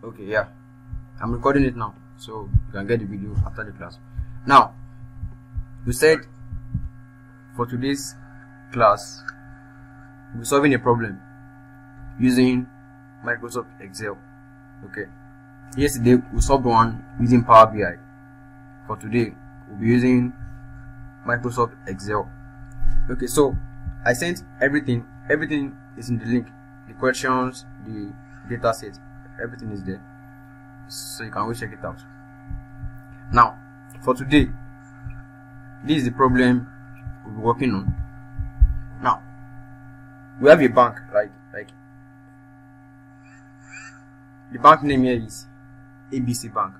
Okay, yeah, I'm recording it now, so you can get the video after the class. Now, we said for today's class we're solving a problem using Microsoft Excel. Okay, yesterday we solved one using Power BI. For today we'll be using Microsoft Excel. Okay, so I sent everything is in the link, the questions, the data set, everything is there, so you can always check it out. Now for today, this is the problem we'll be working on. Now we have a bank, like the bank name here is ABC Bank,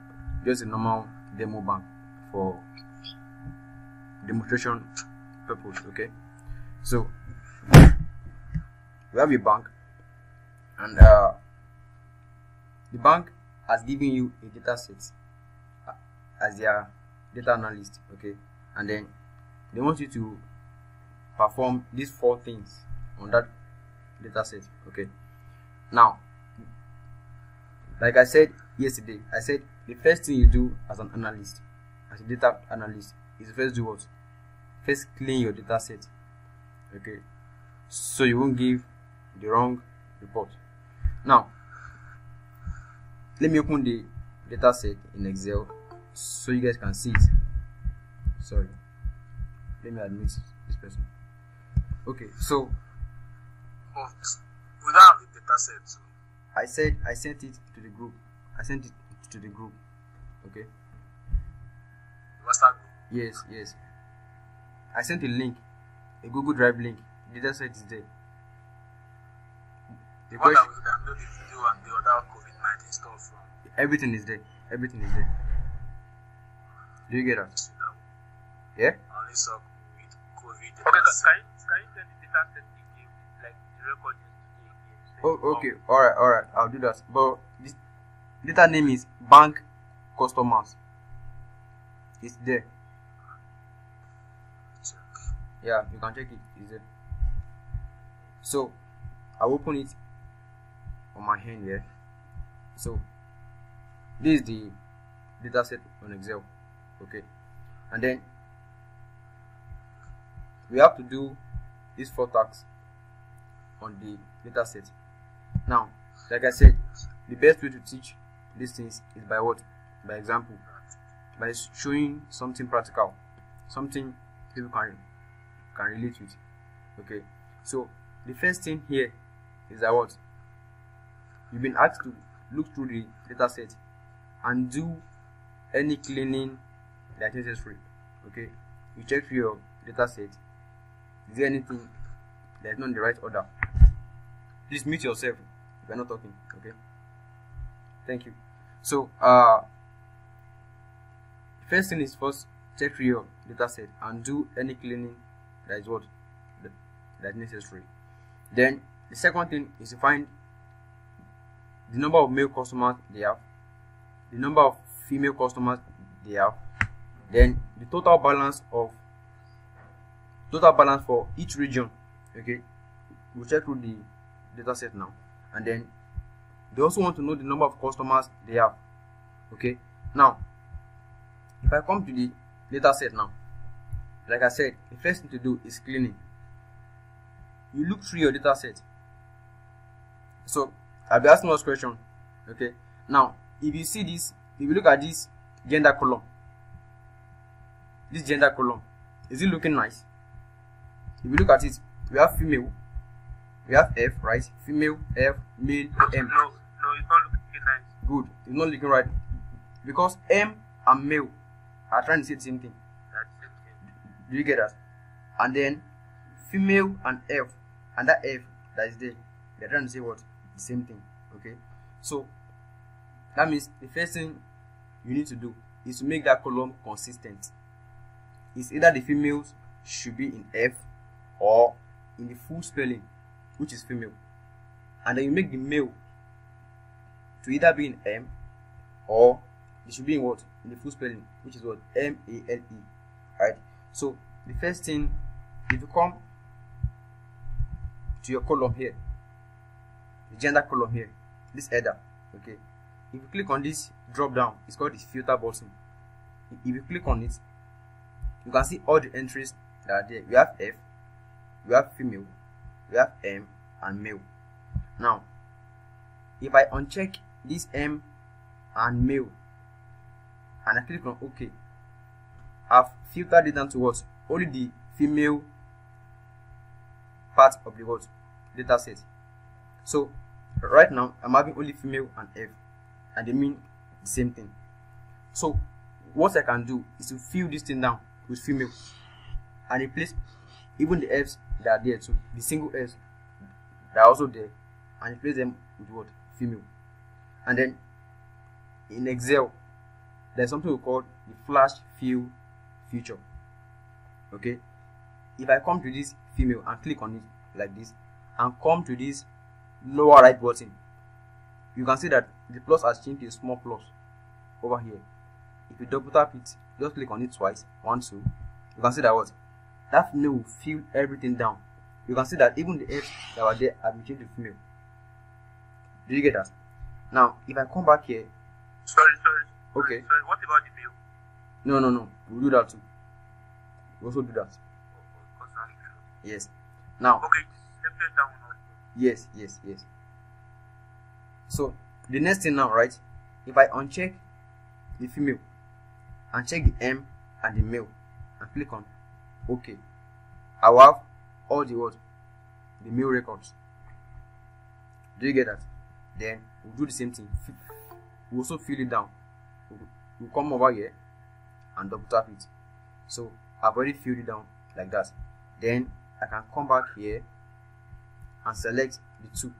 just a normal demo bank for demonstration purpose. Okay, so we have a bank, and the bank has given you a data set as their data analyst. Okay, and then they want you to perform these 4 things on that data set. Okay, now like I said yesterday, I said the first thing you do as an analyst, as a data analyst, is first do what? First clean your data set. Okay, so you won't give the wrong report. Now let me open the data set in Excel so you guys can see it. Sorry, let me admit this person. Okay, so we don't have the data set. So I said I sent it to the group. I sent it to the group. Okay. what's that? Yes. I sent a link, a Google Drive link. The data set is there. The What question, that we download the video and the other COVID-19 stuff from. everything is there. Everything is there. Do you get that? So that Yeah. we only saw with COVID. Okay, can you tell the data set again, like the recordings today again? Oh, okay. All right. I'll do that. But this data name is Bank Customers. It's there. Check. Yeah, you can check it. It's there. So I'll open it on my hand here. So this is the data set on Excel. Okay, and then we have to do these 4 tasks on the data set. Now, like I said, the best way to teach these things is by what? By example, by showing something practical, something people can relate with. Okay, so the first thing here is that what? You've been asked to look through the data set and do any cleaning that is necessary. Okay, you check through your data set. Is there anything that's not in the right order? Please mute yourself if you're not talking. Okay, thank you. So first thing is first check through your data set and do any cleaning that is what that necessary. Then the second thing is to find the number of male customers they have, the number of female customers they have, then the total balance for each region. Okay, we'll check through the data set now, and then they also want to know the number of customers they have. Okay, now if I come to the data set now, like I said, the first thing to do is cleaning. You look through your data set. So I'll be asking us question. Okay, now if you see this, if you look at this gender column, is it looking nice? If you look at it, we have female, we have F, right? Female, F, male, M. No, it's not looking nice. Good, it's not looking right because M and male are trying to say the same thing. That's the same thing. Do you get that? And then female and F, and that F that is there, they're trying to say what? The same thing. Okay, so that means the first thing you need to do is to make that column consistent. It's either the females should be in F or in the full spelling, which is female, and then you make the male to either be in M or it should be in what? In the full spelling, which is what? M-A-L-E. Right? So the first thing, if you come to your column here, the gender column here, this header, okay, if you click on this drop down, it's called the filter button. If you click on it, you can see all the entries that are there. We have F, we have female, we have M, and male. Now, if I uncheck this M and male and I click on OK, I've filtered it down to what? Only the female part of the what? Data set. So right now I'm having only female and F, and they mean the same thing. So what I can do is to fill this thing down with female and replace even the F's that are there too, the single F's that are also there, and replace them with what? Female. And then in Excel there's something we call the flash fill feature. Okay, if I come to this female and click on it like this and come to this lower right button, you can see that the plus has changed to a small plus over here. If you double tap it, just click on it twice, 1, 2, you can see that what? That female will fill everything down. You can see that even the F's that were there have been changed to female. Do you get that? Now if I come back here, Sorry. okay, Sorry, what about the male? no, we'll do that too. We also do that. Yes. Now Okay, separate down also. yes. So the next thing now, right? If I uncheck the female and check the M and the male and click on OK, I will have all the what? The male records. Do you get that? Then we'll do the same thing. We'll also fill it down. We'll come over here and double tap it. So I've already filled it down like that. Then I can come back here and select the 2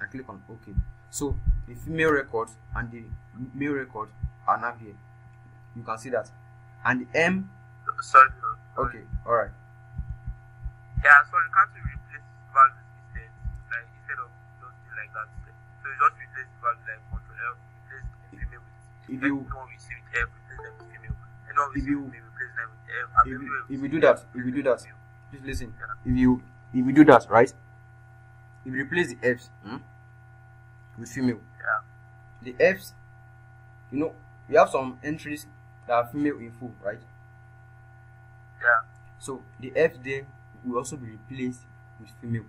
and click on OK. So the female record and the male record are now here. You can see that. And the M. Sorry. Okay, alright. Yeah, sorry, can't you replace values instead of just do like that? So you just replace the value like Ctrl F, replace the female with If you anyone we see with F, replace them with female. Anyone we If see you- with female, replace them with F. if you do that, just listen. If you do that, right? If you replace the F's with female, Yeah. the F's, you know, we have some entries that are female in full, right? Yeah. So the F there will also be replaced with female.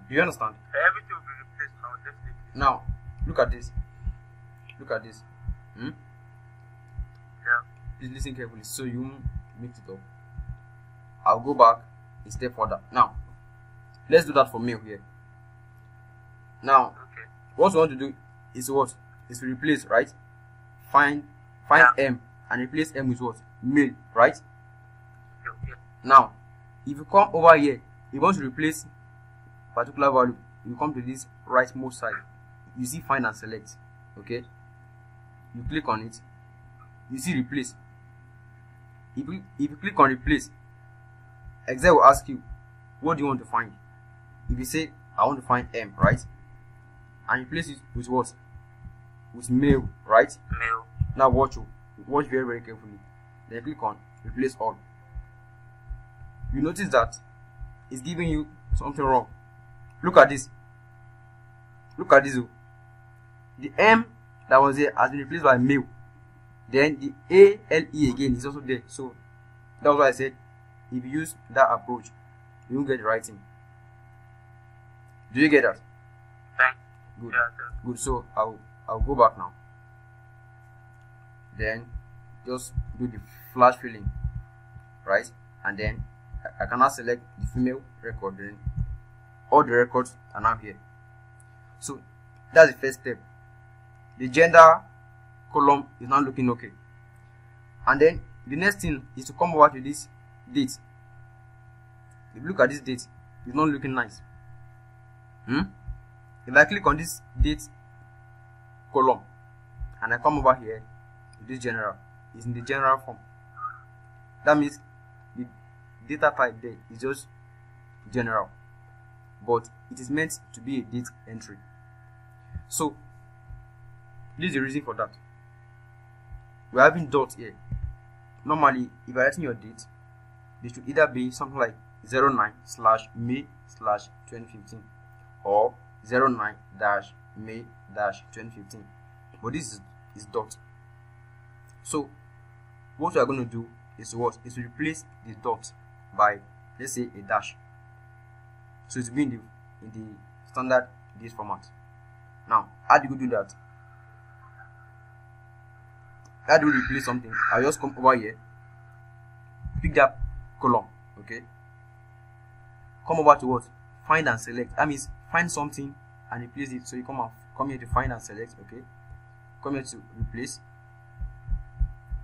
Do you understand? Everything will be replaced now, definitely. Now look at this. Yeah. Please listen carefully so you won't mix it up. I'll go back a step further. Now let's do that for male here. Now Okay. what we want to do is what? Is to replace, right? Find Yeah. M and replace M with what? Male, right? Yeah. Now if you come over here, you want to replace particular value, you come to this rightmost side, you see find and select. Okay, you click on it, you see replace. If you click on replace, Excel will ask you what do you want to find. If you say I want to find M, right, and replace it with what? With male, right? Male. Now watch very, very carefully. Then click on replace all. You notice that it's giving you something wrong. Look at this. Oh. The M that was there has been replaced by male. Then the ALE again is also there. So that's why I said if you use that approach, you won't get the right thing. Do you get that? Thanks. Good. Yeah. Good. So I'll go back now. Then just do the flash filling, right? And then I can now select the female record. Then all the records are now here. So that's the first step. The gender column is now looking okay. And then the next thing is to come over to this date. If you look at this date, it's not looking nice. If I click on this date column and I come over here to this general, it's in the general form. That means the data type there is just general, but it is meant to be a date entry. So this is the reason for that. We're having dots here. Normally, if you're writing your date, they should either be something like 09/May/2015 or 09 dash May dash 2015, but this is dot. So what we are going to do is what is to replace the dot by, let's say, a dash. So it's be in the standard this format. Now how do you do that? How do we replace something? I'll just come over here, pick that column, okay, come over to what, find and select. That means find something and replace it. So you come here to find and select, okay, come here to replace.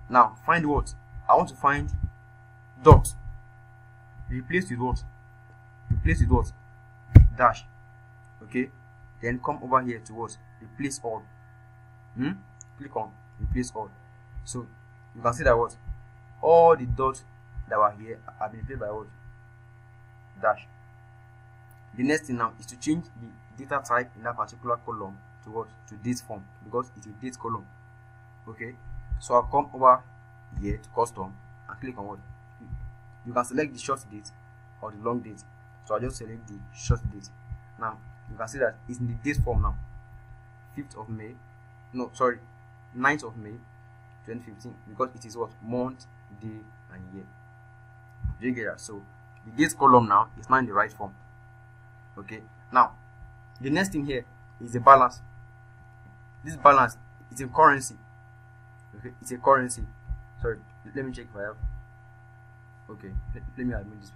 Now find what I want to find, dot, replace with what, replace with what, dash, okay, then come over here to what, replace all. Click on replace all. So you can see that what, all the dots that were here have been replaced by what, dash. The next thing now is to change the data type in that particular column to what, to date form, because it's a date column, okay. So I'll come over here to custom and click on what, you can select the short date or the long date. So I'll just select the short date. Now you can see that it's in the date form now, 5th of May, no sorry, 9th of May 2015, because it is what, month, day and year. Do you get that? So the date column now is now in the right form, okay. Now the next thing here is the balance. This balance is in currency, okay, it's a currency. Sorry, let me check if I have, okay, let me admit this.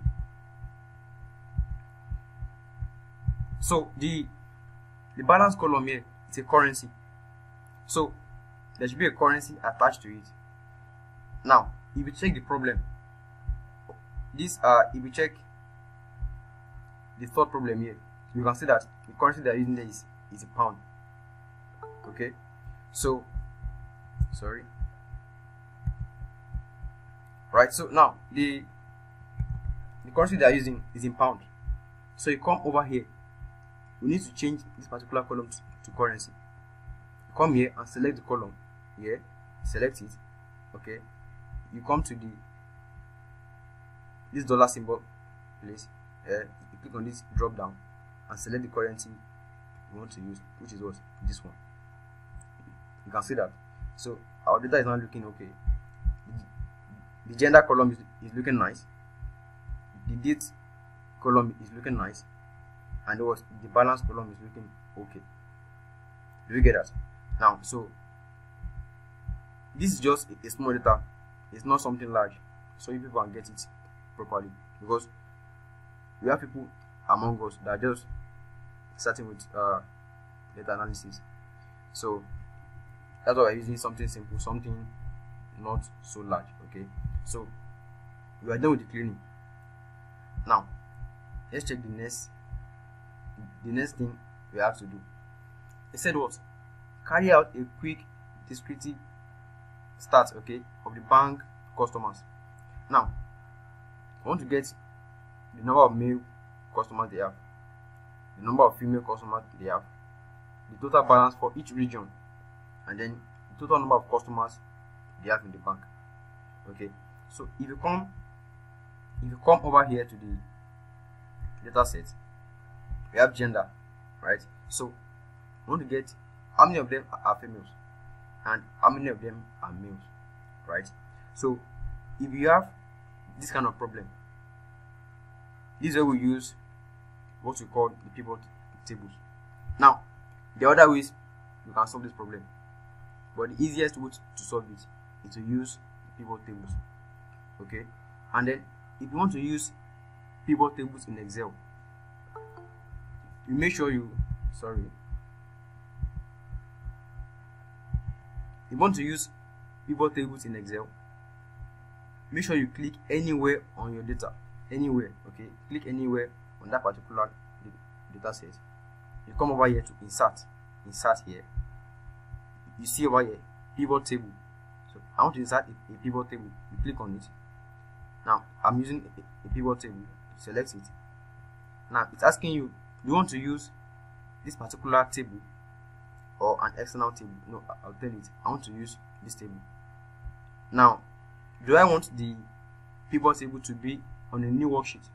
So the balance column here, it's a currency, so there should be a currency attached to it. Now if you check the problem, this if you check the third problem here, you can see that the currency they are using there is a pound, okay. So sorry, right, so now the currency they are using is in pound. So you come over here, we need to change this particular column to currency. Come here and select the column here, select it, okay. You come to this dollar symbol place, you click on this drop down and select the currency you want to use, which is what, this one. You can see that. So our data is now looking okay. The gender column is looking nice, the date column is looking nice, and the balance column is looking okay. Do you get that? Now, so this is just a small data, it's not something large, so you people can get it properly, because we have people among us that are just starting with data analysis. So that's why we're using something simple, something not so large, okay. So we are done with the cleaning. Now let's check the next thing we have to do. It said what, carry out a quick descriptive stat, okay, of the bank customers. Now I want to get the number of male customers they have, the number of female customers they have, the total balance for each region, and then the total number of customers they have in the bank, okay. So if you come over here to the data set, we have gender, right? So we want to get how many of them are females and how many of them are males, right? So if you have this kind of problem, this is where we use what we call the pivot tables. Now the other ways you can solve this problem, but the easiest way to solve it is to use the pivot tables, okay. And then if you want to use pivot tables in Excel, you make sure you you want to use pivot tables in Excel, make sure you click anywhere on your data, anywhere, okay, click anywhere on that particular data set. You come over here to insert here, you see over here pivot table. So I want to insert a pivot table, you click on it. Now I'm using a pivot table, select it. Now it's asking you, do you want to use this particular table or an external table? No, I'll tell it, I want to use this table. Now do I want the pivot table to be on a new worksheet?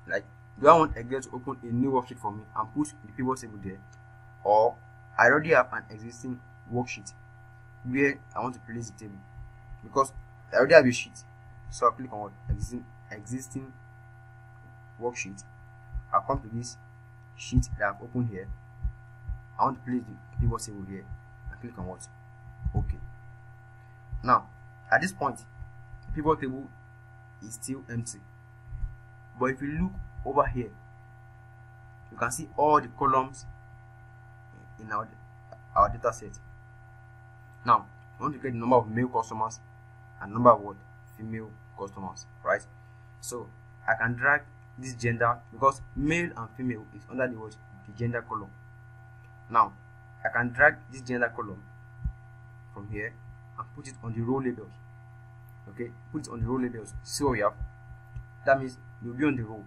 Like Do I want Excel to open a new worksheet for me and put the pivot table there, or I already have an existing worksheet where I want to place the table? Because I already have a sheet, so I'll click on what? Existing worksheet. I'll come to this sheet that I've opened here. I want to place the pivot table here and click on what? Okay. Now at this point, the pivot table is still empty, but if you look over here, you can see all the columns in our data set. Now I want to get the number of male customers and number of what? Female customers, right? So I can drag this gender, because male and female is under the what? The gender column. Now I can drag this gender column from here and put it on the row labels. Okay, put it on the row labels. See what we have? That means it will be on the row.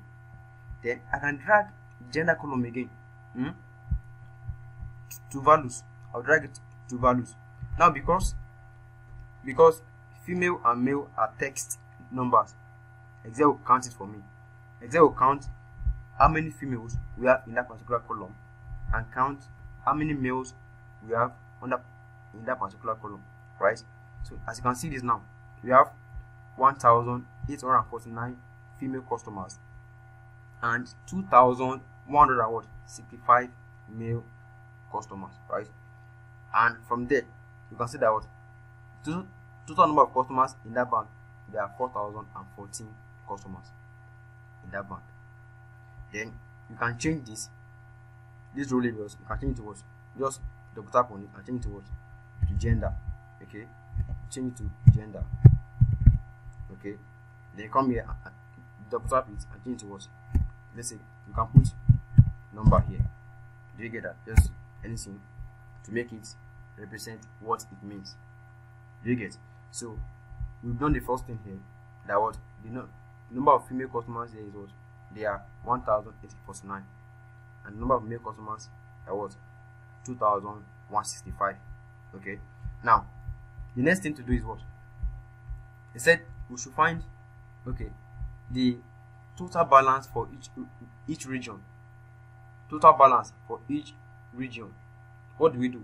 Then I can drag gender column again to values. I'll drag it to values. Now because female and male are text numbers, Excel will count it for me. Excel will count how many females we have in that particular column and count how many males we have in that particular column, right? So as you can see this now, we have 1,849 female customers and 2,165 male customers, right? And from there you can see that what total number of customers in that bank, there are 4,014 customers in that bank. Then you can change these row labels. You can change it to what? Just double tap on it and change it to what? To gender. Okay, change it to gender. Okay, then come here and double tap it and change it to what? Let's say you can put number here. Do you get that? Just anything to make it represent what it means. Do you get? So we've done the first thing here, that what the number of female customers there is what? They are 1,849, and the number of male customers are what? 2,165. Okay, now the next thing to do is what? They said we should find the total balance for each region. Total balance for each region. What do we do?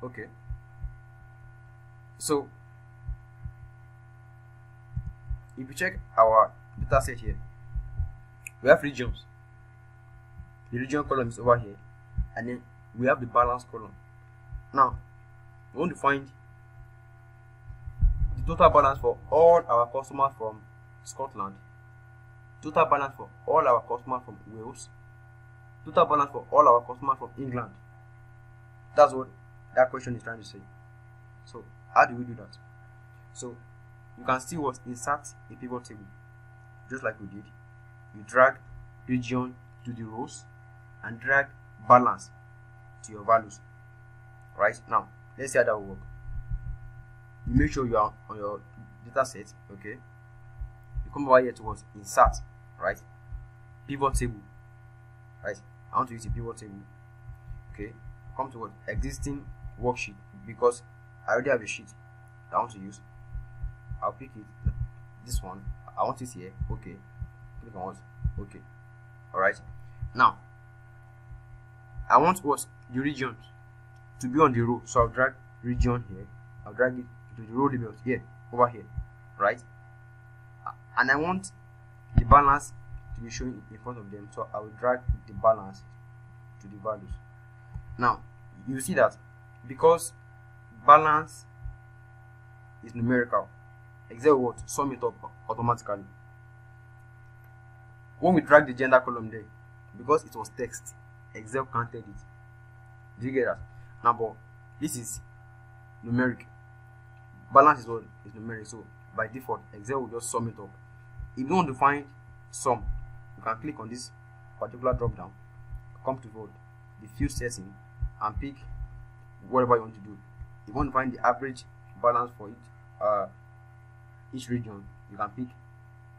Okay, so if you check our data set here, we have regions. The region column is over here, and then we have the balance column. Now we want to find the total balance for all our customers from Scotland, total balance for all our customers from Wales, total balance for all our customers from England. That's what that question is trying to say. So how do we do that? So you can see what? Insert a pivot table, just like we did. You drag region to the rows and drag balance to your values. Right, now let's see how that will work. You make sure you are on your data set. Okay, you come over here towards insert, right? Pivot table, right? I want to use a pivot table. Okay, come to what? Existing worksheet, because I already have a sheet that I want to use. I'll pick it, this one. I want it here. Okay, click on what? Okay. All right, now I want what? The region to be on the row, so I'll drag region here. I'll drag it to the row labels here, over here, right? And I want the balance to be showing in front of them, so I will drag the balance to the values. Now you see that because balance is numerical, Excel will sum it up automatically. When we drag the gender column there, because it was text, Excel counted it. Do you get that? Now, but this is numeric. Balance is what is numeric, so by default, Excel will just sum it up. If you want to find sum, you can click on this particular drop down, come to vote, the field setting, and pick whatever you want to do. If you want to find the average balance for each region, you can pick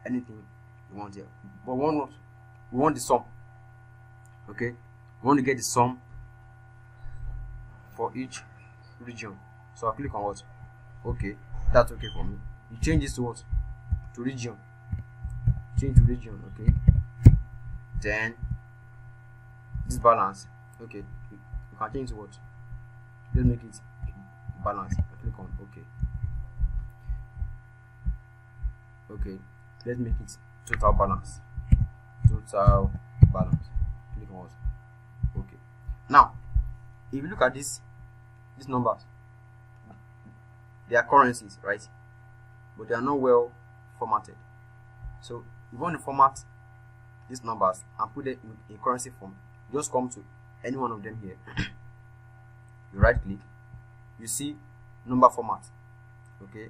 anything you want here. But we want the sum. Okay, we want to get the sum for each region. So I click on what? Okay, that's okay for me. You change this to what? To region. change to region. Okay, then this balance, okay, you can change to what? Let's make it balance. Click on okay, let's make it total balance. Total balance. Click on what? Okay. Now if you look at these numbers, they are currencies, right? But they are not well formatted. So you want to format these numbers and put it in currency form. Just come to any one of them here. You right click, you see number format. Okay,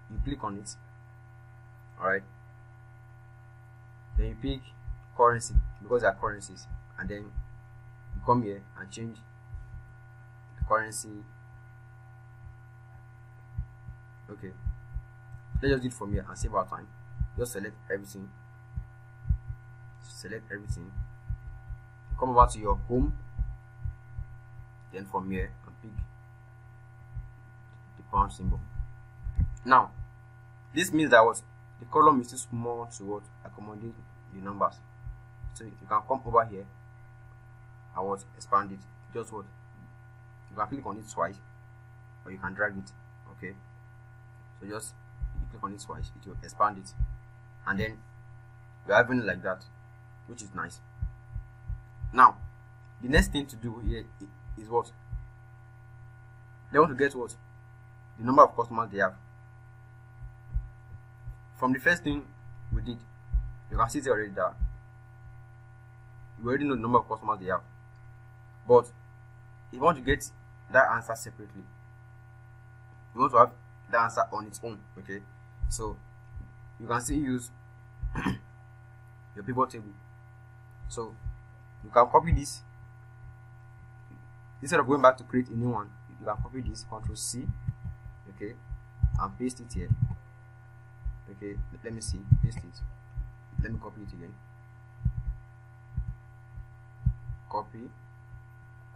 you click on it. Alright, then you pick currency because they are currencies, and then you come here and change the currency. Okay, let's just do it from here and save our time. Just select everything, come over to your home, then from here and pick the pound symbol. Now this means that what the column is too small to what accommodate the numbers, so you can come over here and what expand it. Just what you can click on it twice, or you can drag it. Okay, so just you click on it twice, it will expand it, and then you're having it like that, which is nice. Now the next thing to do here is what they want to get what the number of customers they have. From the first thing we did, you can see it already that you already know the number of customers they have. But if you want to get that answer separately, you want to have the answer on its own. Okay, so you can still use your pivot table. So you can copy this instead of going back to create a new one. You can copy this, Ctrl C, okay, and paste it here. Okay, let me see, paste it. Let me copy it again. Copy,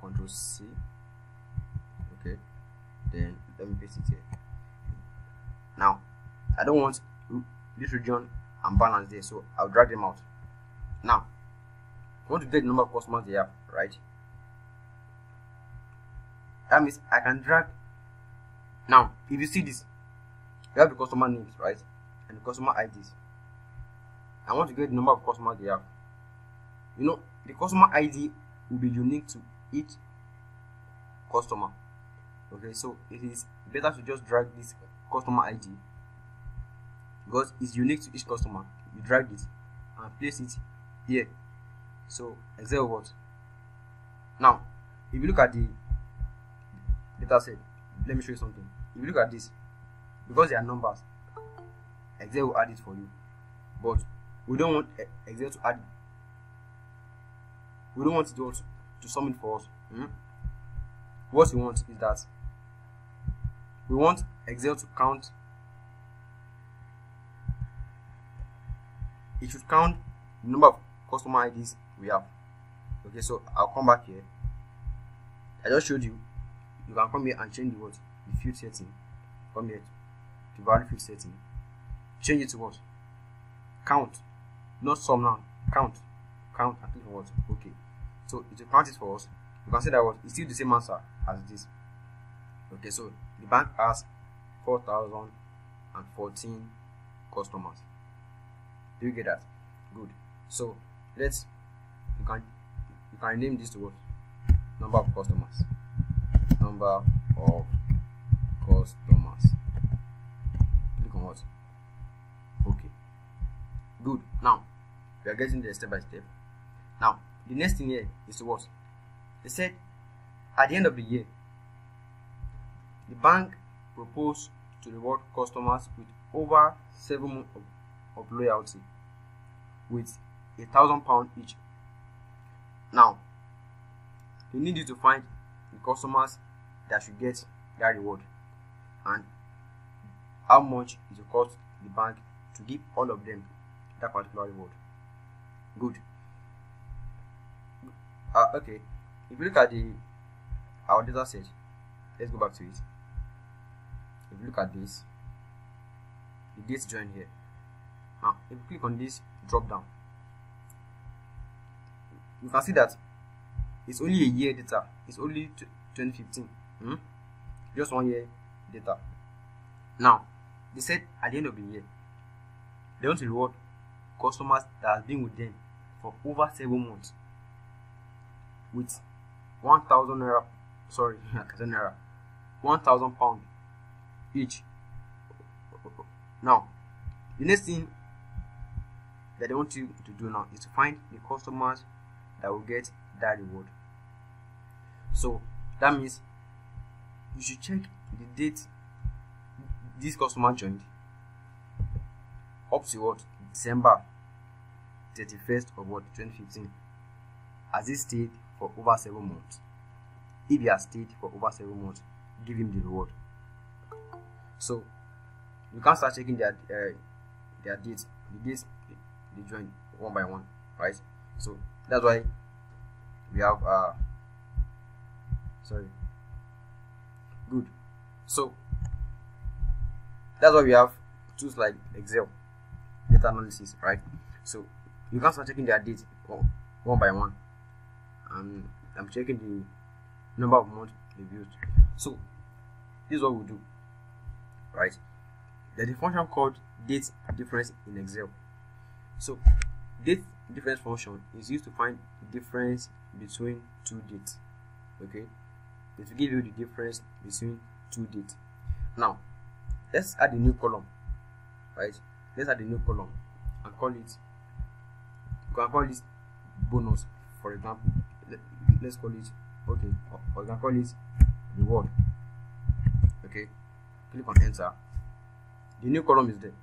Ctrl C, okay, then let me paste it here. Now I don't want this region and balance there, so I'll drag them out. Now I want to get the number of customers they have, right? That means I can drag. Now if you see this, you have the customer names, right, and the customer IDs. I want to get the number of customers they have. You know, the customer ID will be unique to each customer. Okay, so it is better to just drag this customer ID because it's unique to each customer. You drag it and place it here. So Excel what? Now if you look at the data set, let me show you something. If you look at this, because they are numbers, Excel will add it for you, but we don't want Excel to add. We don't want it to sum it for us. What we want is that we want Excel to count. It should count the number of customer IDs we have. Okay, so I'll come back here. I just showed you. You can come here and change the what? The field setting. Come here to value field setting. Change it to what? Count. Not sum now. Count. Count and click on what? Okay. So it will count it for us. You can see that what? It's still the same answer as this. Okay, so the bank has 4,014 customers. Do you get that? Good. So you can rename this to what? Number of customers. Number of customers. Click on what? Okay. Good. Now we are getting there step by step. Now the next thing here is to what? They said at the end of the year, the bank proposed to reward customers with over 7 months of loyalty with £1,000 each. Now they need you to find the customers that should get that reward and how much it will cost the bank to give all of them that particular reward. Good. Okay, if you look at our data set, let's go back to it. If you look at this, the dates join here. Now if you click on this drop down. You can see that it's only a year data. It's only 2015. Just 1 year data. Now, they said at the end of the year, they want to reward customers that have been with them for over 7 months with 1,000 naira. Sorry, 1,000 pound each. Now, the next thing that they want you to do now is to find the customers that will get that reward. So that means you should check the date this customer joined up to what, December 31st of what, 2015. Has he stayed for over 7 months? If he has stayed for over 7 months, give him the reward. So you can start checking their dates, the dates they join one by one, right? So that's why we have good. So that's why we have tools like Excel, data analysis, right? So you can start checking their dates one by one, and I'm checking the number of months they've used. So this is what we do, right? There's a function called date difference in Excel. So date difference function is used to find the difference between two dates. Okay, it will give you the difference between two dates. Now let's add a new column, right? Let's add a new column and call it, you can call it bonus, for example. Let's call it, okay, or you can call it reward. Okay, click on enter. The new column is there.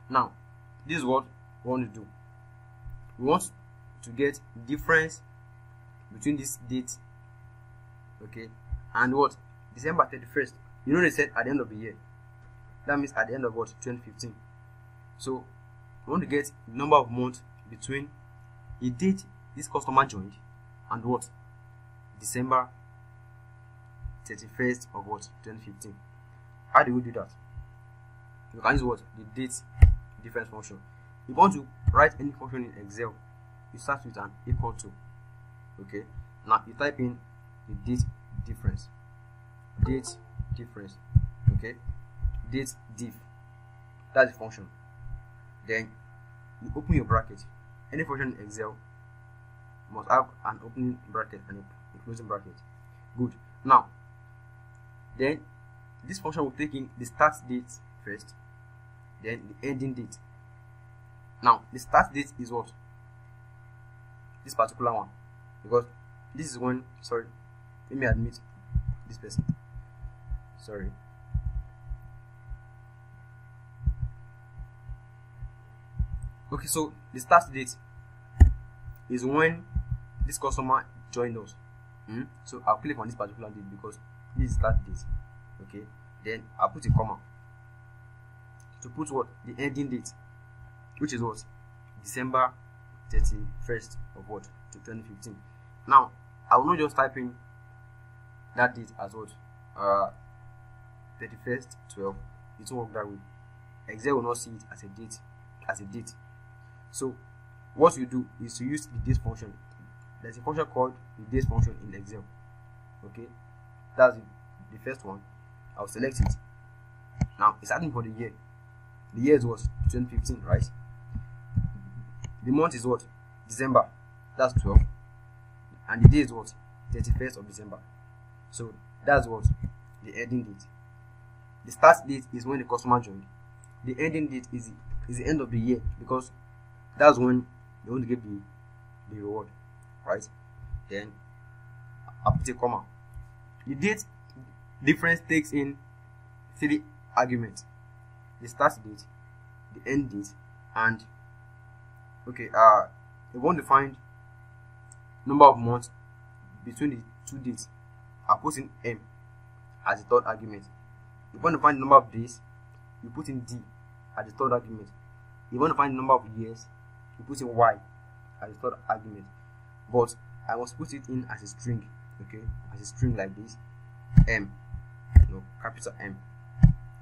Now this is what we want to do. We want to get difference between this date, okay, and what, December 31st. You know, they said at the end of the year. That means at the end of what, 2015. So we want to get the number of months between the date this customer joined and what, December 31st of what, 2015. How do we do that? You can use what, the date difference function. If you want to write any function in Excel, you start with an equal to. Okay, now you type in the date difference, okay, date diff, that's the function. Then you open your bracket. Any function in Excel must have an opening bracket and a closing bracket. Good. Now then this function will take in the start date first, then the ending date. Now the start date is what, this particular one, because this is when, sorry, let me admit this person, sorry. Okay, so the start date is when this customer joined us. So I'll click on this particular date because this is start date. Okay, then I'll put a comma to put what, the ending date, which is what, December 31st of what, to 2015. Now I will not just type in that date as what, 31st 12. It won't work that way. Excel will not see it as a date. So what you do is to use the date function. There's a function called the date function in Excel. Okay, that's the first one. I'll select it. Now it's asking for the year. The year is what, 2015, right? The month is what, December, that's 12, and the day is what, 31st of December. So that's what, the ending date. The start date is when the customer joined. The ending date is the end of the year, because that's when they want to get the reward, right? Then I'll put a comma. The date difference takes in 3 arguments: the start date, the end date, and okay, we want to find number of months between the two dates. I'll put in M as the third argument. If you want to find the number of days, you put in D as the third argument. If you want to find the number of years, you put in Y as the third argument. But I must put it in as a string, okay, as a string like this, M, capital M,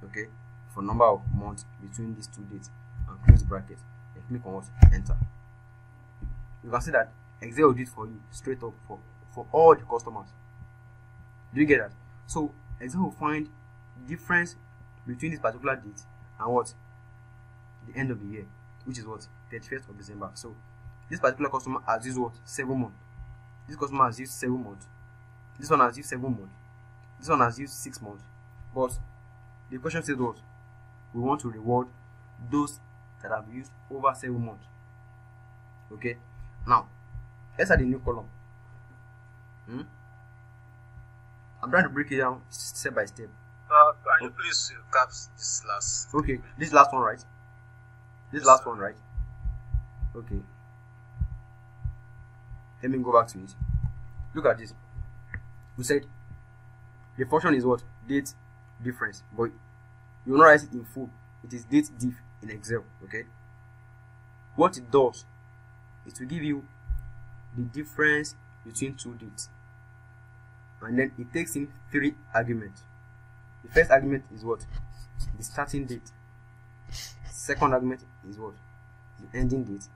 okay, for number of months between these two dates, and close bracket. click on what? Enter. You can see that Excel will do it for you straight up for all the customers. Do you get that? So Excel will find the difference between this particular date and what? The end of the year, which is what? 31st of December. So this particular customer has used what? 7 months. This customer has used 7 months. This one has used 7 months. This one has used 6 months. But the question says what? We want to reward those that have used over 7 months. Okay. Now let's add a new column. I'm trying to break it down step by step. Can you please caps this last? Okay, this last one, right? This last one, right? Okay. Let me go back to it. Look at this. We said the function is what? Date difference, but you will not write it in full. It is date diff in Excel. Okay. What it does is to give you the difference between two dates, and then it takes in 3 arguments. The first argument is what? The starting date. Second argument is what? The ending date.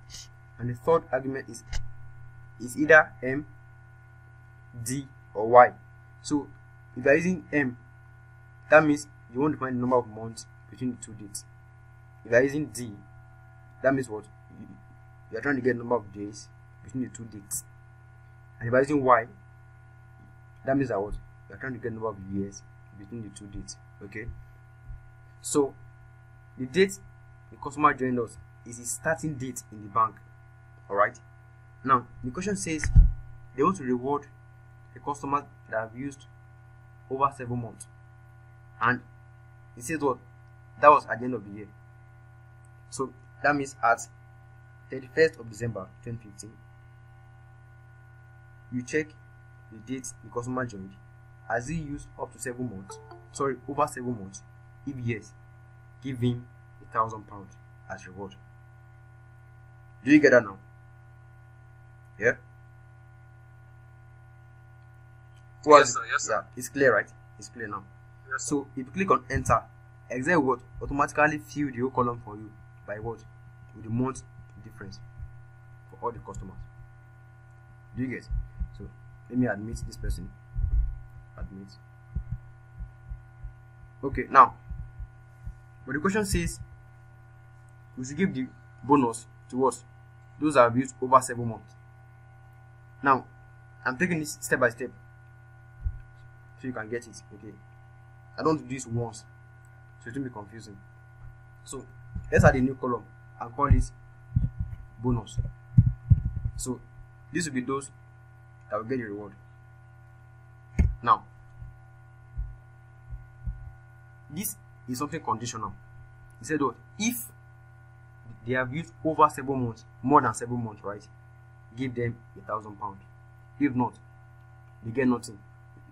And the third argument is either M, D, or Y. So if you are using M, that means you want to find the number of months between the two dates. If you are using D, that means what? You are trying to get the number of days between the two dates. And if you are using Y, that means that what? You are trying to get the number of years between the two dates. Okay. So the date the customer joined us is his starting date in the bank. Alright. Now the question says they want to reward the customers that have used over 7 months, and it says what? That was at the end of the year. So that means at 31st of December 2015, you check the date the customer joined. Has he used up to 7 months? Sorry, over 7 months. If yes, give him £1,000 as reward. Do you get that now? Yeah. Yes, sir. Yes, sir. Yeah, it's clear, right? It's clear now. Yes, sir. So if you click on enter, Excel will automatically fill the whole column for you by what? With the month difference for all the customers. Do you get? So let me admit this person. Admit. Okay, now, but the question says we should give the bonus to us, those that have used over 7 months. Now, I'm taking this step by step so you can get it. Okay, I don't do this once, so it won't be confusing. So let's add a new column and call it bonus. So this will be those that will get the reward. Now, this is something conditional. He said, "Oh, if they have used over 7 months, more than 7 months, right? Give them £1,000. If not, they get nothing,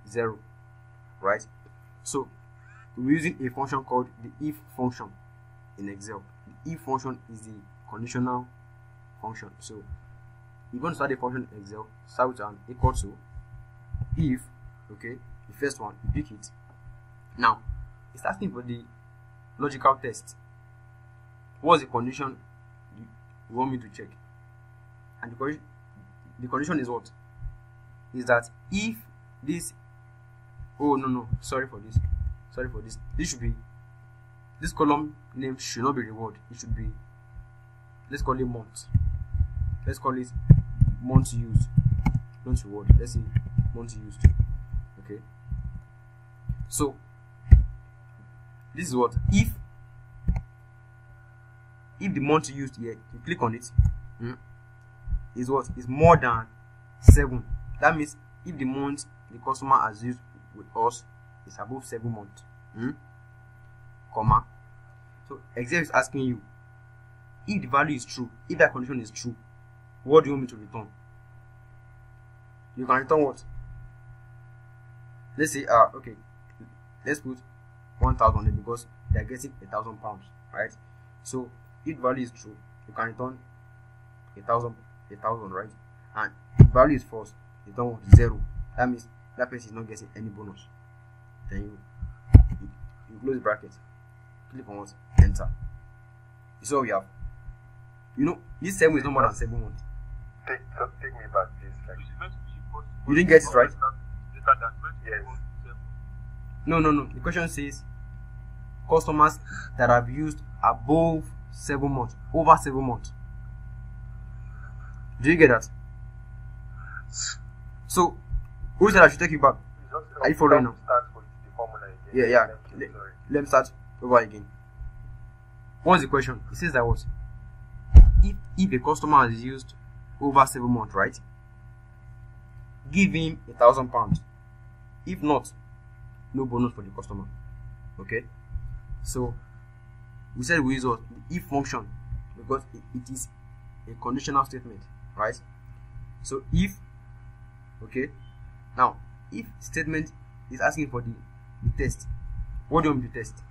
0, right?" So we're using a function called the if function in Excel. The if function is the conditional function. So you're going to start a function in Excel, start with an equal to if. Okay, the first one, you pick it. Now it's asking for the logical test. What's the condition you want me to check? And the condition is what? Is that if this, oh no, sorry for this. This should be, this column name should not be reward. It should be, let's call it months. Let's call it months used, not reward. Let's say months used. Okay, so this is what? If the month used here, you click on it, is what? Is more than 7. That means if the month the customer has used with us is above 7 months, comma. So Excel is asking you, if the value is true, if that condition is true, what do you want me to return? You can return what? Let's say okay, let's put 1,000 because they are getting £1,000, right? So if value is true, you can return 1,000, right? And if value is false, you return 0. That means that person is not getting any bonus. Then you close the bracket, click on what? Enter. You see what we have. You know, this 7 is no more than 7 months. Take me back, please. Like, You didn't get it right? yes. No. The question says customers that have used above 7 months, over 7 months. Do you get that? So, who said I should take you back? Are you following now? Start with the formula again. Yeah. Sorry. Let me start over again. What's the question? It says that what? If a customer has used over 7 months, right? Give him £1,000. If not, no bonus for the customer. Okay? So we said we use what? The if function because it is a conditional statement, right? So if, okay, now if statement is asking for the test, what do you want me to test?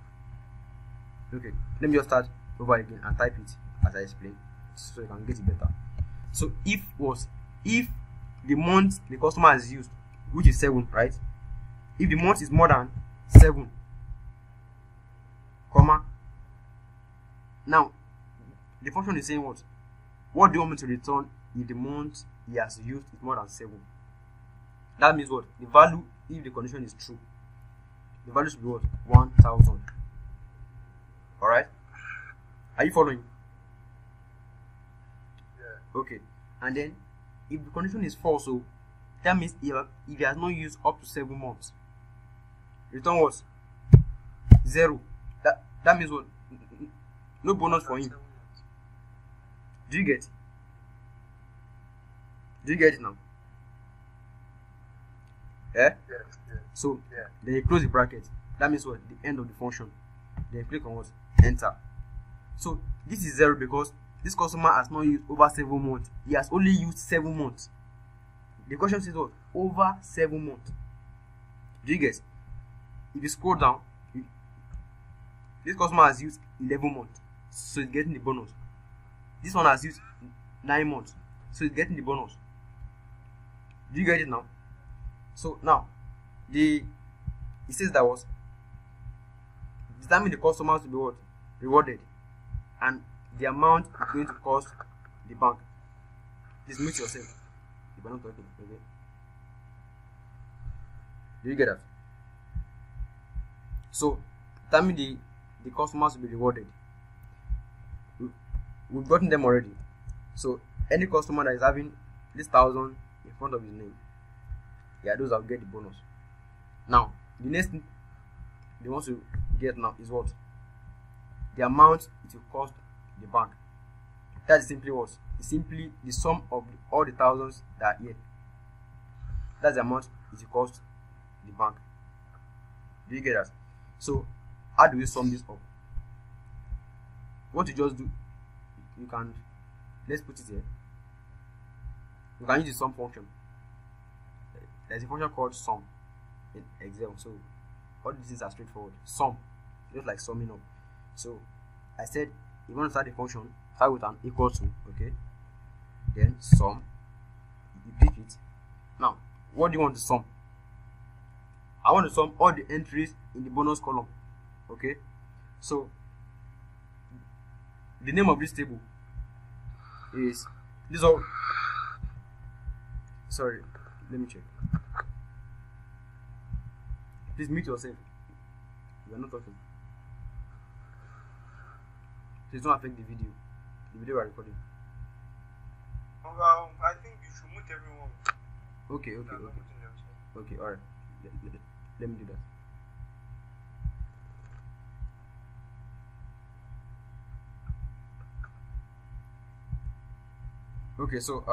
Okay, let me just start over again and type it as I explain so you can get it better. So if the month the customer has used, which is 7, right? If the month is more than 7, comma, now the function is saying what do you want me to return if the month he has used is more than 7? That means what? The value, if the condition is true, the value should be what? 1,000. Alright? Are you following? Yeah. Okay. And then if the condition is false, so that means if he has not used up to 7 months, return what? 0. That means what? No bonus for him. Do you get it? Do you get it now? Yeah? Yes. So Yeah. then you close the bracket. That means what? The end of the function. Then you click on what? Enter. So this is 0 because this customer has not used over 7 months. He has only used 7 months. The question says what? Over 7 months. Do you get? If you scroll down, this customer has used 11 months, so it's getting the bonus. This one has used 9 months, so it's getting the bonus. Do you get it now? So now it says that was determine the customers to be what? Rewarded, and the amount is going to cost the bank. Please mute yourself if you're not talking. Okay? Do you get that? So determine the customers to be rewarded. We've gotten them already. So any customer that is having this 1,000 in front of his name, yeah, those will get the bonus. Now the next thing they want to get now is what? The amount it will cost the bank. That is simply what? It's simply the sum of all the thousands that are here. That's the amount it will cost the bank. Do you get that? So how do we sum this up? What you just do, you can, let's put it here. You can use the sum function. There's a function called sum in Excel. So all these things are straightforward. Sum, just like summing up. So I said you want to start the function, start with an equal to, okay? Then sum, you pick it. Now, what do you want to sum? I want to sum all the entries in the bonus column, okay? So the name of this table is this all. Sorry, let me check. Please mute yourself. You are not talking. Please don't affect the video. The video we are recording. I think you should mute everyone. Okay. Okay, alright. Let me do that. Okay, so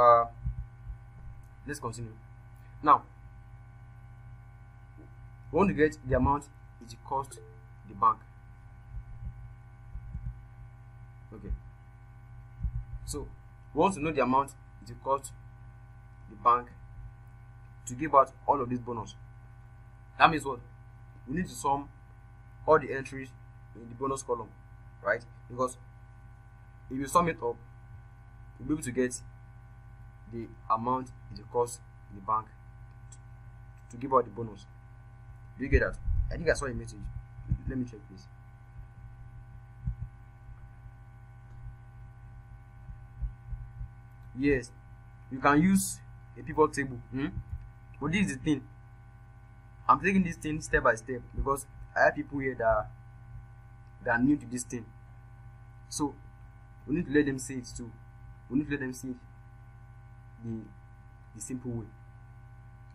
let's continue. Now, we want to get the amount it cost the bank. Okay, so we want to know the amount it cost the bank to give out all of this bonus. That means what? We need to sum all the entries in the bonus column, right? Because if you sum it up, you'll be able to get the amount it costs the bank to give out the bonus. Do you get that? I think I saw a message. Let me check this. Yes, you can use a pivot table. But this is the thing. I'm taking this thing step by step because I have people here that are new to this thing. So we need to let them see it too. We need to let them see the simple way.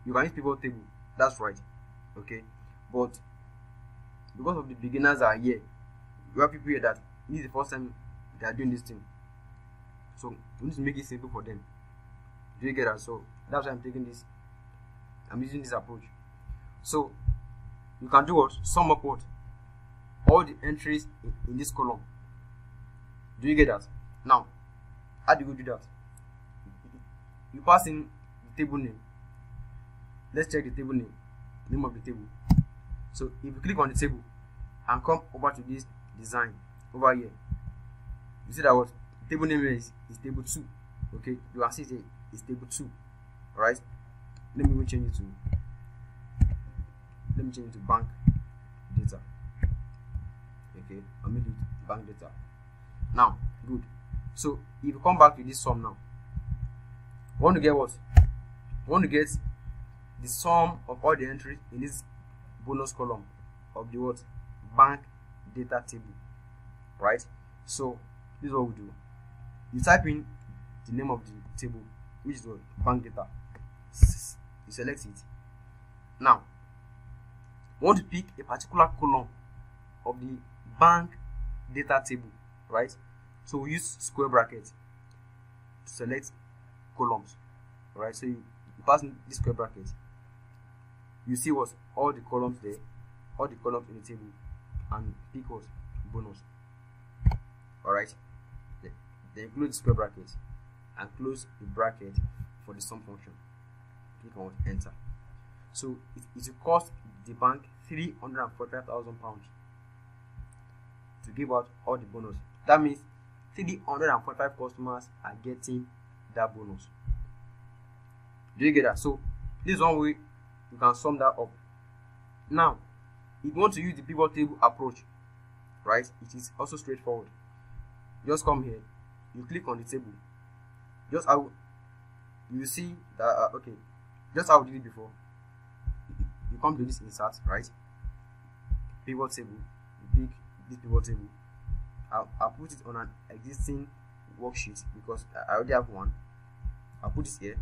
You can use pivot table, that's right. Okay, but because of the beginners are here, you have people here that this is the first time they are doing this thing. So we need to make it simple for them. Do you get that? So that's why I'm taking this. I'm using this approach. So you can do what? Sum up what? All the entries in this column. Do you get that? Now, how do you do that? You pass in the table name. Let's check the table name of the table. So if you click on the table and come over to this design over here, you see that what table name is table 2. Okay, you can see it is table 2. Alright, let me change it to bank data. Okay, I'll make it bank data. Now, good. So if you come back to this sum now, we want to get what? We want to get the sum of all the entries in this bonus column of the what? Bank data table. Right? So this is what we do. You type in the name of the table, which is what? Bank data. You select it. Now, we want to pick a particular column of the bank data table, right? So we use square bracket to select columns, right? So you pass in this square bracket, you see what? All the columns there, all the columns in the table, and pick what? Bonus. Alright, then close the square bracket and close the bracket for the sum function. Click on enter. So it will cost the bank £345,000 to give out all the bonus. That means 345 customers are getting that bonus. Do you get that? So this is one way you can sum that up. Now, if you want to use the pivot table approach, right, it is also straightforward. Just come here, you click on the table, just how you see that okay, just how we did it before. You come to this insert, right, pivot table, you pick this pivot table. I'll put it on an existing worksheet because I already have one. I'll put this here.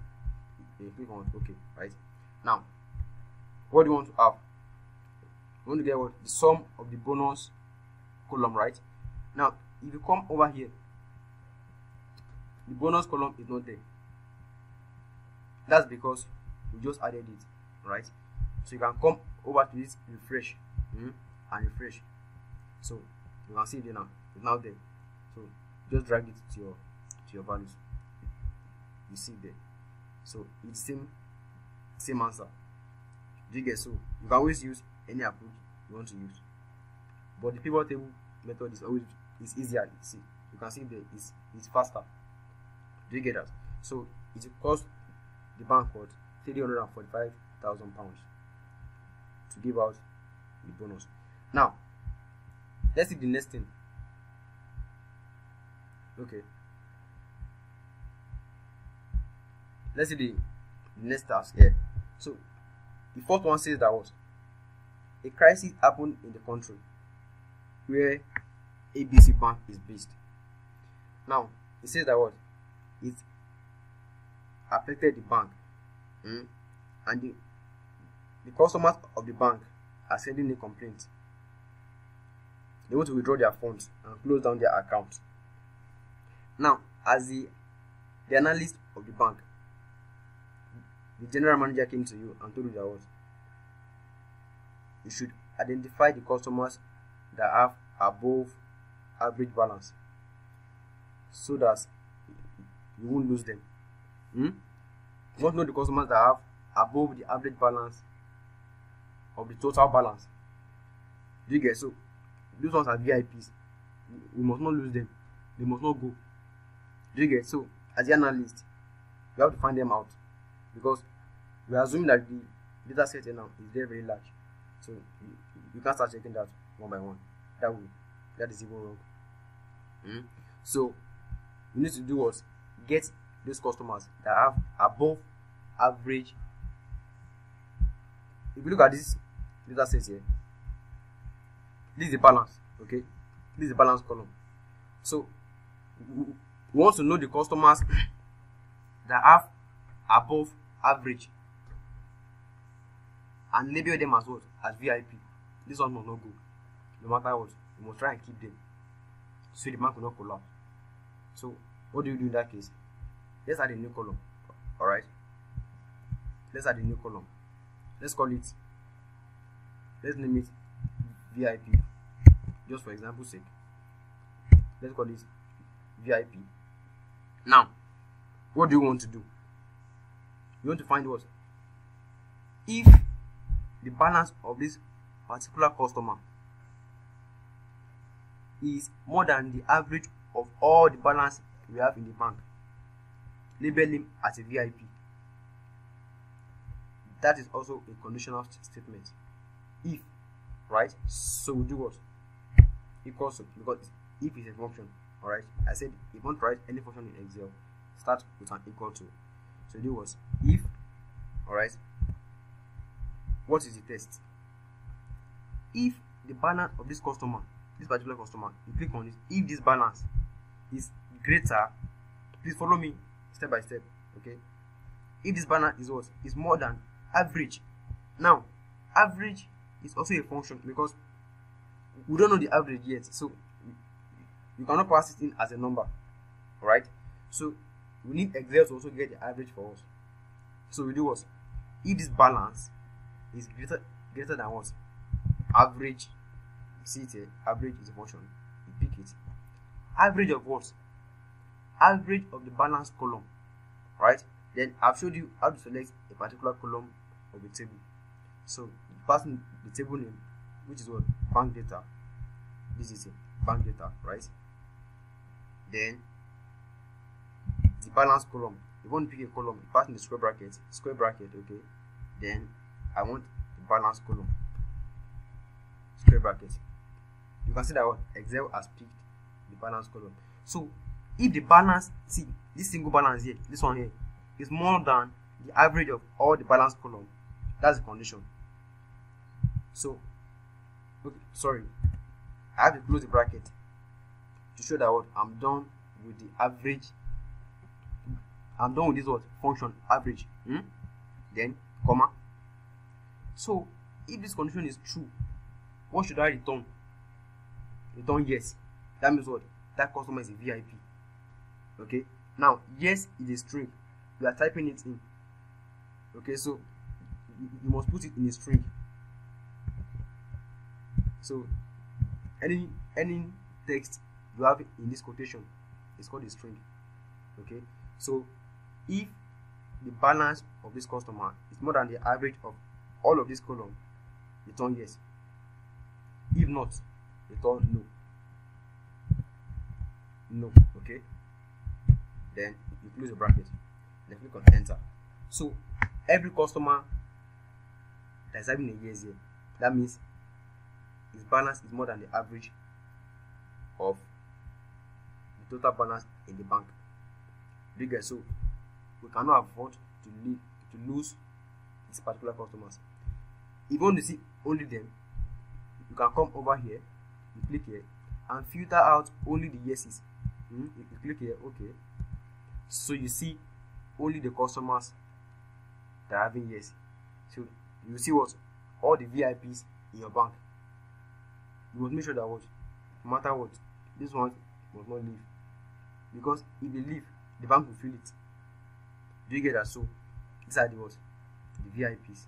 You click on OK, right? Now, what do you want to have? You want to get what? The sum of the bonus column, right? Now, if you come over here, the bonus column is not there. That's because we just added it, right? So you can come over to this refresh and refresh. So you can see it there now. It's now there. So just drag it to your values. You see it there. So it's same answer. Do you get? So you can always use any approach you want to use, but the pivot table method is easier. See, you can see there it's faster. Do you get that? So it will cost the bank what £345,000 to give out the bonus. Now let's see the next thing. Okay, let's see the next task here. So the fourth one says that what? A crisis happened in the country where ABC Bank is based. Now it says that what? It affected the bank, and the customers of the bank are sending a complaint. They want to withdraw their funds and close down their account. Now, as the analyst of the bank, the general manager came to you and told you that what? You should identify the customers that have above average balance so that you won't lose them. You want to know the customers that have above the average balance of the total balance. Do you get? So those ones are VIPs. We must not lose them. They must not go. Do you get? So as the analyst, you have to find them out because we are assuming that the data set now is very, very large. So you can't start checking that one by one. That is even wrong. So you need to do what? Get those customers that have above average. If you look at this data set here, this is the balance. Okay, this is the balance column. So we want to know the customers that have above average and label them as what? As VIP. This one must not go. No matter what, you must try and keep them so the bank will not collapse. So what do you do in that case? Let's add a new column. Alright, let's add a new column. Let's call it, let's name it VIP, just for example's sake. Let's call it VIP. Now what do you want to do? You want to find what? If the balance of this particular customer is more than the average of all the balance we have in the bank, label him as a VIP. That is also a conditional statement. If, right? So we do what? Equals to, because if is a function. Alright, I said if you want to write any function in Excel, start with an equal to. So do was if. Alright, what is the test? If the balance of this customer, this particular customer, you click on this, if this balance is greater, please follow me step by step. Okay, if this balance is what? Is more than average. Now average is also a function because we don't know the average yet, so you cannot pass it in as a number. Alright, so we need Excel to also get the average for us. So we do what? If this balance is greater than what? Average. See it here, average is a function. You pick it. Average of what? Average of the balance column. Right? Then I've showed you how to select a particular column of a table. So you pass in the table name, which is what? Bank data. This is a bank data, right? Then the balance column. You want to pick a column, you pass in the square bracket, okay. Then I want the balance column, square bracket. You can see that what Excel has picked the balance column. So if the balance, see this single balance here, this one here, is more than the average of all the balance column, that's the condition. So okay, sorry, I have to close the bracket to show that what I'm done with the average. I'm done with this what function average. Then comma. So if this condition is true, what should I return? Return yes. That means what? That customer is a VIP. Okay. Now yes is a string. We are typing it in. Okay, so you must put it in a string. So any text you have in this quotation is called a string. Okay, so if the balance of this customer is more than the average of all of this column, return yes. If not, return no. No. Okay, then you close the bracket, then click on enter. So every customer that's having a yes here, that means his balance is more than the average of the total balance in the bank. Bigger, so we cannot afford to lose these particular customers. If you want to see only them, you can come over here, you click here and filter out only the yeses. You click here, okay. So you see only the customers that are having yes. So you see what? All the VIPs in your bank. You must make sure that what, no matter what, this one must not leave. Because if they leave, the bank will feel it. Do you get that? So these are the what? The VIPs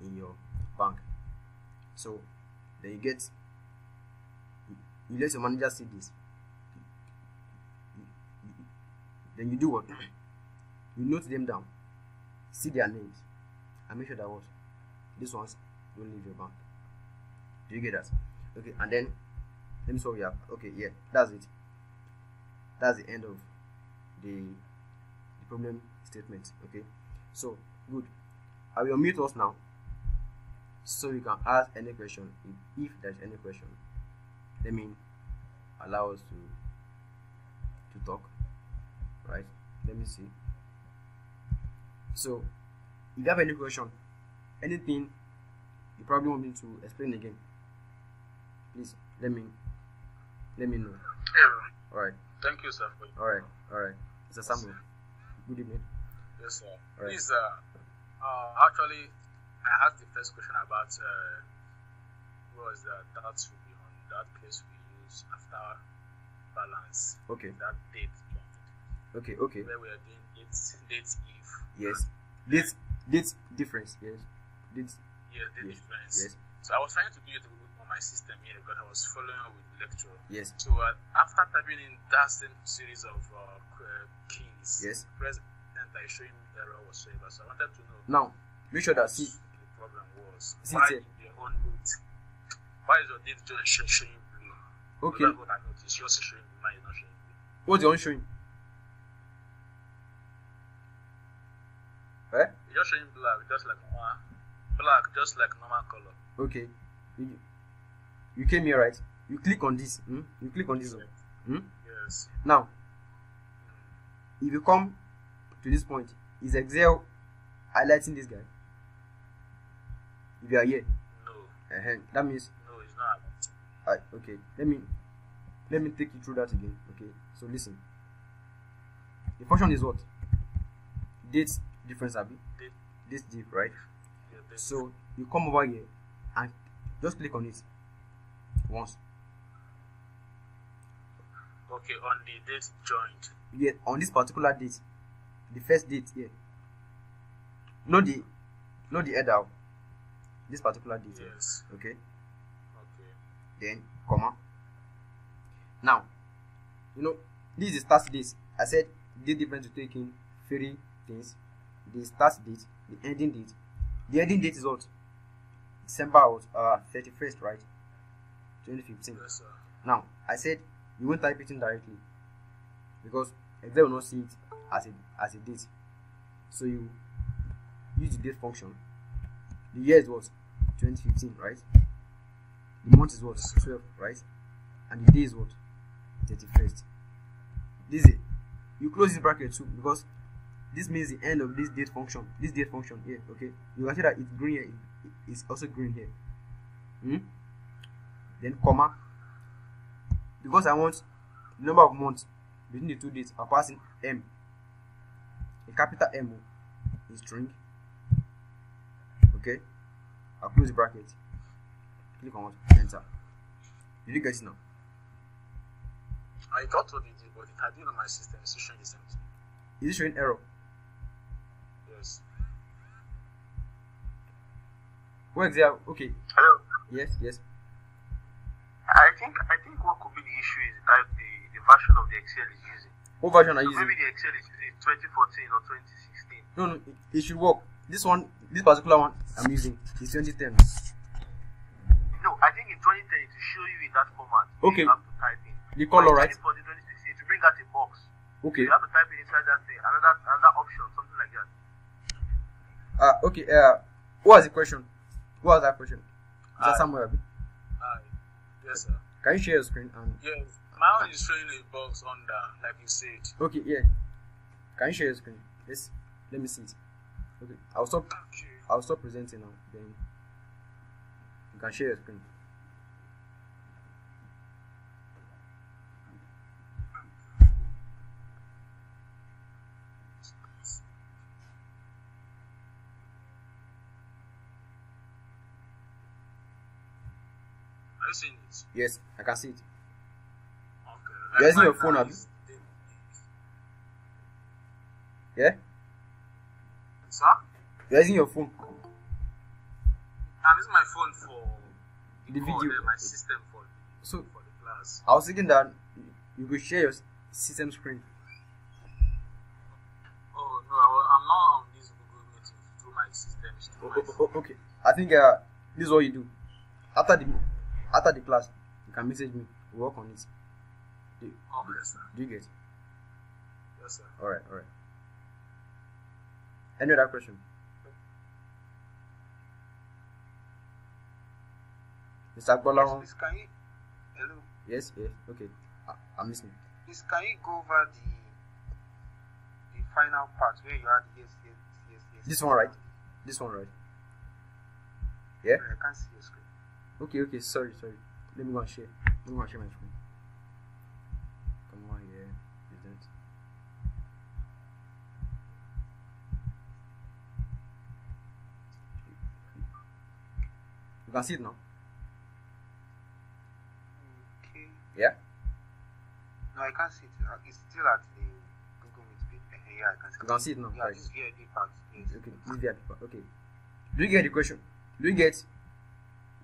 in your bank. So then you let your manager see this. Then you do what? You note them down, see their names, and make sure that what? These ones don't leave your bank. Do you get that? Okay, and then let me show you. Okay, yeah, that's it. That's the end of the problem statement. Okay, so good. I will unmute us now so you can ask any question. If there's any question, let me allow us to talk. Right, let me see. So if you have any question, anything you probably want me to explain again, please let me know. Yeah. All right. Thank you, sir. All right. Mr. Samuel, good evening. Yes, sir. All right. Please, actually, I asked the first question about what was that will be on that place we use after balance. Okay. That date. Okay. Where we are doing dates if. Yes. Dates difference. Yes. Dates. Yes, the Yes. difference. Yes. So I was trying to do it on my system here because I was following up with the lecture. Yes. So after typing in that same series of keys, Yes. press enter, is showing error whatsoever. So I wanted to know. Now, make sure that what the problem was. See, Why sir. your own date? Why is your date just showing blue? Okay. That's what I noticed. Yours is showing blue, mine is not showing blue. What's your own showing? Eh? It's just showing black, just like normal color. Okay. You came here, right? You click on this. You click on this one. Yes. Now, if you come to this point, is Excel highlighting this guy? If you are here, No. that means No, it's not. okay. Let me take you through that again. Okay. So listen. The function is what? Dates difference, abi? Date. This diff, right? Yeah, date. So you come over here and just click on it once. Okay, on the date joined. Yeah, on this particular date, the first date here. Not the header. This particular date. here. Yes. Okay. Okay. Then comma. Now, this is the start date. I said date difference to take in 3 things: the start date, the ending date. The ending date is what? December 31st, right? 2015. Yes, sir. Now, I said you won't type it in directly because Excel will not see it as a date. So you use the date function. The year is what? 2015, right? The month is what? 12, right? And the day is what? 31st. This is, you close this bracket too because this means the end of this date function. This date function here, okay? You can see that it's green here. It's also green here. Then comma. Because I want the number of months between the two dates, I'm passing M. A capital M is string. Okay? I'll close the bracket. Click on what? Enter. Did you get it now? I got what it did, but it had been on my system. It's showing the same thing. Is it showing error? Yes. What Excel? Okay. Hello. Yes. I think what could be the issue is the version of the Excel is using. What version are you Maybe using? the Excel is using 2014 or 2016. No, it should work. This particular one I'm using is 2010. No, I think in 2010 to show you in that format. Okay. You have to type in. The color, right? 2014, 2016 to bring out a box. Okay. You have to type in inside that thing another option, something like that. Okay. What was the question? What was that question? Is that somewhere? Abi? Yes, sir. Can you share your screen? And Yes. My own is showing a box under, like you said. okay, yeah. Can you share your screen? Yes. Let me see it. Okay. I'll stop presenting now. Then you can share your screen. Are you seeing it? Yes, I can see it. Okay. You're using your mine phone, now Abi? is- Yeah? Sir? You're using your phone. I'm using my phone for The video. then my system for So the class. I was thinking that you could share your system screen. Oh no, I'm not on this Google Meeting through my system. It's through my phone. Okay. I think this is what you do. After the class, you can message me. We'll work on it. Okay, sir. Do you get? Yes, sir. All right. Any other question? Mr. Agbola? Please, can you? Hello. Yes. Okay. I'm listening. Please, can you go over the final part where you had yes. This one, right? This one, right? Yeah? I can't see your screen. Okay, sorry. Let me go and share. Let me go and share my screen. Come on here. Present. You can see it now? Okay. Yeah? No, I can't see it. It's still at the Google Meet page. Yeah, I can see You can see it now, Yeah, right? this VIP part. Yes. Okay, this VIP part. Okay. Do you get the question? Do you get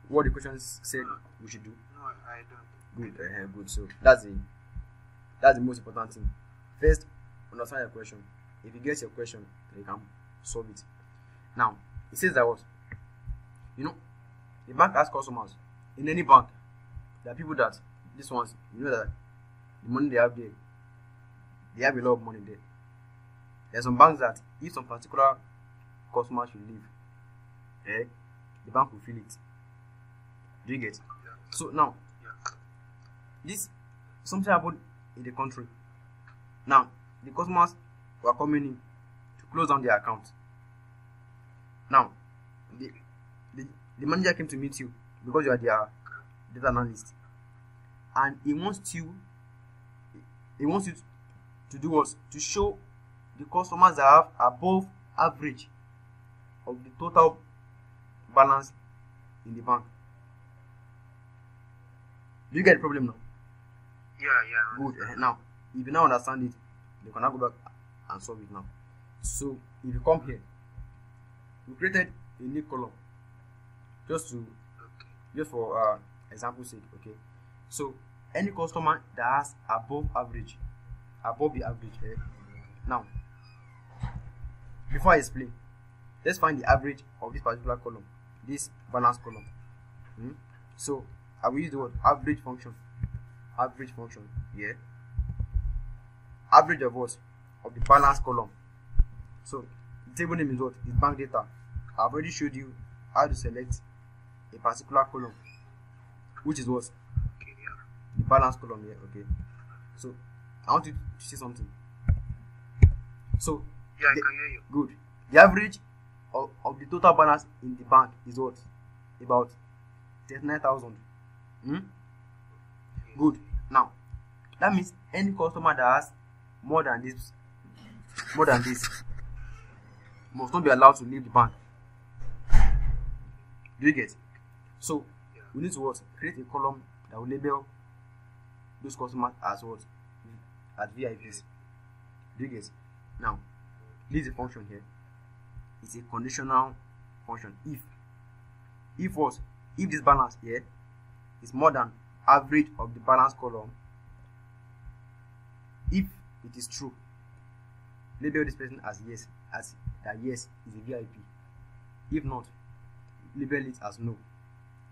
what the question said we should do? No, I don't. Good, good. So that's the most important thing. First, understand your question. If you get your question, you can solve it. Now, it says that what? You know, the bank has customers. In any bank, there are people that these ones, you know that the money they have there, they have a lot of money there. There are some banks that if some particular customers should leave, the bank will feel it. Do you get? Yeah. So now, Yeah. this something happened in the country. Now the customers were coming in to close down their account. Now the manager came to meet you because you are their data analyst, and he wants you to do what? To show the customers that have above average of the total balance in the bank. Do you get the problem now? Yeah. Good. Now, if you now understand it, you can now go back and solve it now. So, if you come here, we created a new column just for example's sake. Okay. So, any customer that has above the average. Now, before I explain, let's find the average of this particular column, this balance column. So, I will use the word average function. Yeah. Average of what? Of the balance column. So the table name is what? Is bank data. I've already showed you how to select a particular column, which is what? Okay, yeah. The balance column here. Okay. So I want you to see something. So Yeah, I can hear you. good. The average of the total balance in the bank is what? About 39,000. Good. Now, that means any customer that has more than this must not be allowed to leave the bank. Do you get? So, we need to what? Create a column that will label those customers as what? As VIPs. Do you get? Now, this is a function here. It's a conditional function. If what? If this balance here is more than average of the balance column, if it is true, label this person as yes, as that yes is a VIP. If not, label it as no.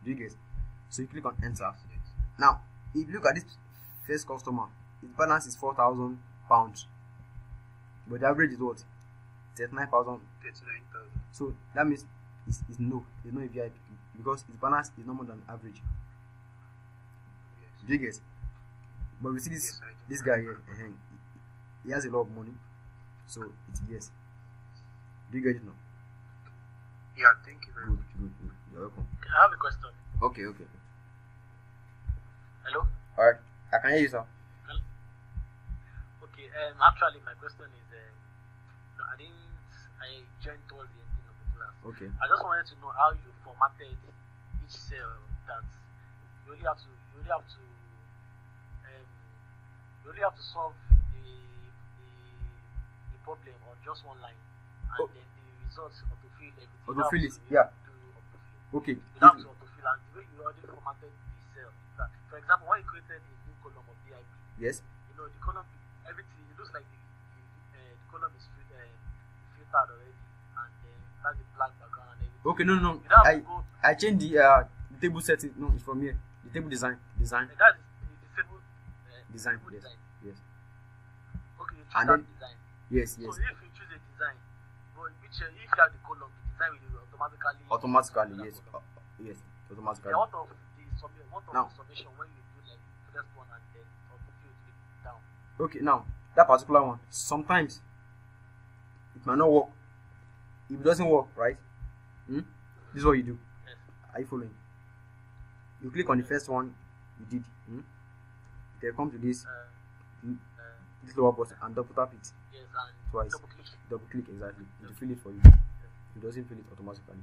Do you get? So you click on enter. Now, if you look at this first customer, his balance is £4,000, but the average is what? 39,000. 39,000. So that means it's no. It's not a VIP because his balance is not more than average. Do you get? But we see this guy here. He has a lot of money, so it's yes. Do you get it now? Yeah, thank you very Good, much. good. You're welcome. I have a question. Okay. Hello? Alright, I can hear you, sir. Okay, actually my question is no, I joined towards the ending of the class. Okay. I just wanted to know how you formatted each cell that you only have to solve the problem on just one line, and then the results autofill everything. Autofill it, yeah. Okay. You have to autofill, and the way you already formatted the cell is that, for example, when you created a new column of VIP, Yes. you know the column, everything, it looks like the column is filtered already, and then that's the black background and everything. Okay, no. You don't have to go. I changed the table setting. No, it's from here. The table design. That is the table Design, table yes. design. Yes. Okay, you choose And that then- design. Yes. So if you choose a design, but which if you have the column, the design will automatically. Automatically, yes. Yes. Automatically. Yeah, what of Now. the summation when you do like the first one and then autofill it down? Okay, now that particular one, sometimes it might not work. If it doesn't work, right? This is what you do. Yes. Are you following? You click on the first one you did. Then come to this this lower button and double tap it Yes, and twice. double click. Double click exactly. It will fill it for you. It doesn't fill it automatically.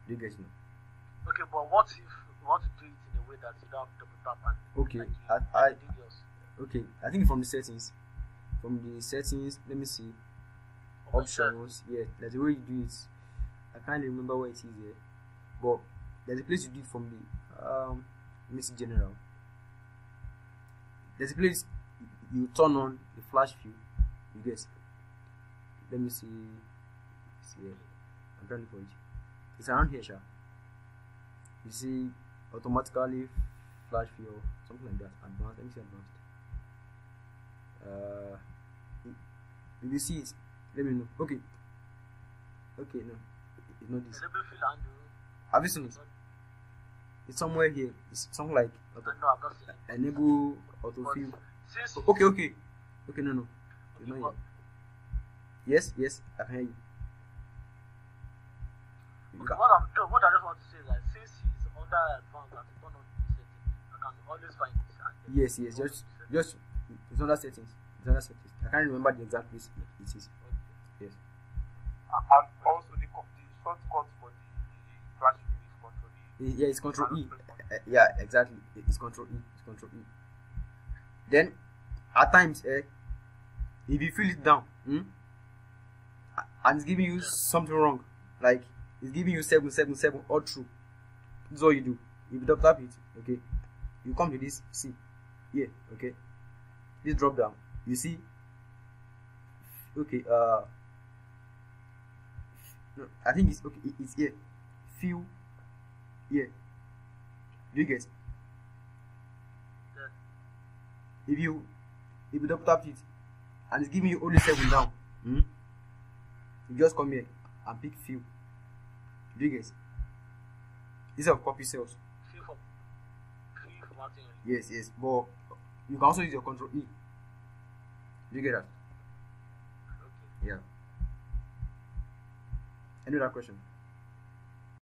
Do you get it now? Okay, but what if you want to do it in a way that you don't have double tap and Okay, like you I did yours? okay. I think from the settings. Let me see. Options. Yeah, there's a way you do it. I can't remember where it is here, but there's a place you do it from the let me see general. There's a place you turn on the flash view. You guess. Let me see. Here. I'm trying for it. It's around here, sha. You see automatically flash view or something like that. Advanced. Let me see advanced. If you see it, let me know. Okay. Okay, no. It's not this. Enable fill and do. Have you seen it? It's somewhere here. It's something like No, I've not seen it. enable autofill. Since Okay. Okay, no. It's not but here. Yes, I can hear you. okay, what I just want to say is that since he's under advanced and turn on the setting, I can always find this. And Yes, just it's under settings. I can't remember the exact place it is. Yes. And also the shortcut for the flash view is control E. Yeah, it's control E. Yeah, exactly. It's control E. Then at times, if you fill it down, and it's giving you something wrong, like it's giving you 777 all through. This is what you do. If you double tap it, okay, you come to this C here, okay, this drop down, you see, okay, no, I think it's okay, it's here, fill here. Do you get? If you double tap it and it's giving you only 7 down, you just come here and pick fill. Do you get? Instead of copy cells. fill for formatting. Yes, but you can also use your control E. Do you get that? Okay. Yeah. Any other question?